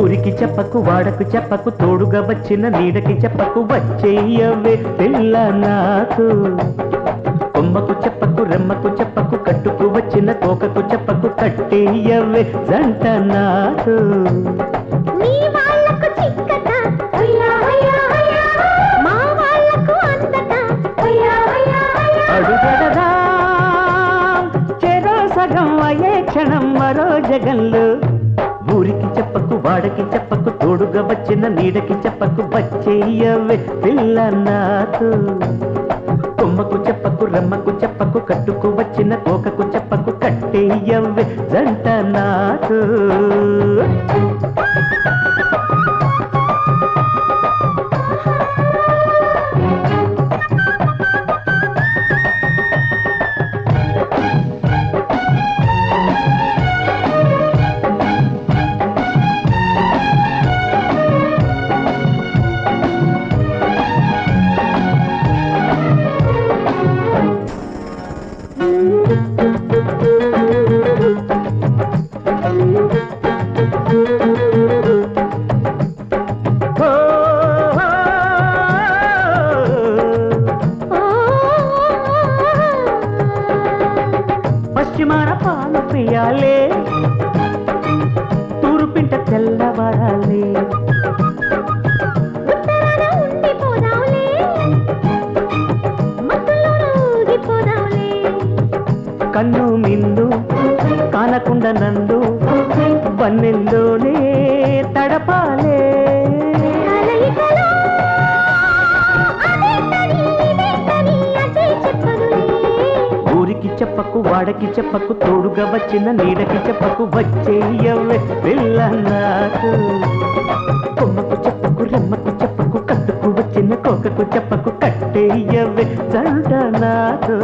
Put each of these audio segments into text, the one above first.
ఊరికి చెప్పకు వాడకు చెప్పకు తోడుగా వచ్చిన నీడకి చెప్పకు వచ్చేయవే పిల్ల నాకు కొమ్మకు చెప్పకు రెమ్మకు చెప్పకు కట్టుకు వచ్చిన తోకకు చెప్పకు కట్టేయవే జంట నాకు నీ వాళ్ళకు చిక్కట మా వాళ్ళకు అందట అడుగడదా చెరో సగం అయ్యే క్షణం మరో జగంలో ఊరికి చెప్పకు వాడకి చెప్పకు తోడుగా వచ్చిన నీడకి చెప్పకు వచ్చేయవే పిల్ల నాకు కొమ్మకు చెప్పకు రమ్మకు చెప్పకు కట్టుకు వచ్చిన తోకకు చెప్పకు కట్టేయవే జంట నాకు పశ్చిమాన పాలు ప్రియాలే తూర్పింట తెల్లవరాలే ఉత్తరాన ఉండిపోదాంలే మత్తులోన ఊగిపోదాంలే కన్ను మిన్ను కానకుండ నందు వన్నెల్లోనే తడపాలే కలయికలో అదేంటని ఇదేంటని అదే చెప్పదులే ఊరికి చెప్పకు వాడకి చెప్పకు తోడుగా వచ్చిన నీడకి చెప్పకు వచ్చేయవే పిల్ల నాకు కొమ్మకు చెప్పకు రెమ్మకు చెప్పకు కట్టుకు వచ్చిన కోకకు చెప్పకు కట్టేయవే జంట నాకు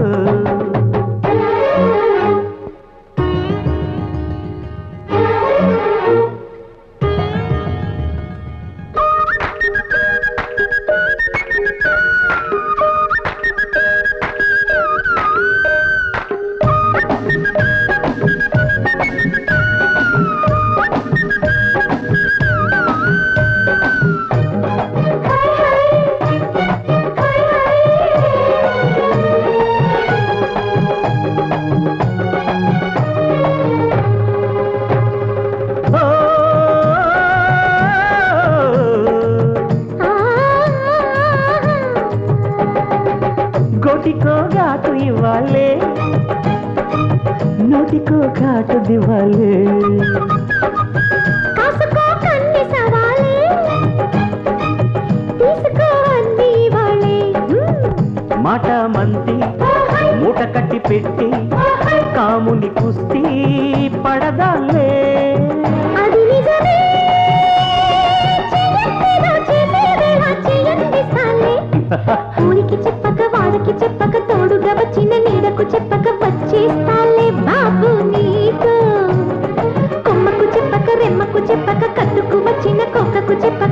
గోటికో ఘాటు ఇవ్వాలే నోటికో ఘాటు దివాలే కాసుకో కన్ని సవాలే తీసుకో అన్ని వాళ్ళే మాట మంది మూట కట్టి పెట్టి కాముని కుస్తీ పడదాలే అది నిజమే చెయ్యొద్దేదో చేసేదేలా చెయ్యందిస్తాలే ఊరికి చెప్పక వాడికి చెప్పక తోడుగా వచ్చిన నీడకు చెప్పక వచ్చేస్తాలే బాబు నీతో కొమ్మకు చెప్పక రెమ్మకు చెప్పక కట్టుకు వచ్చిన కొక్కకు చెప్పక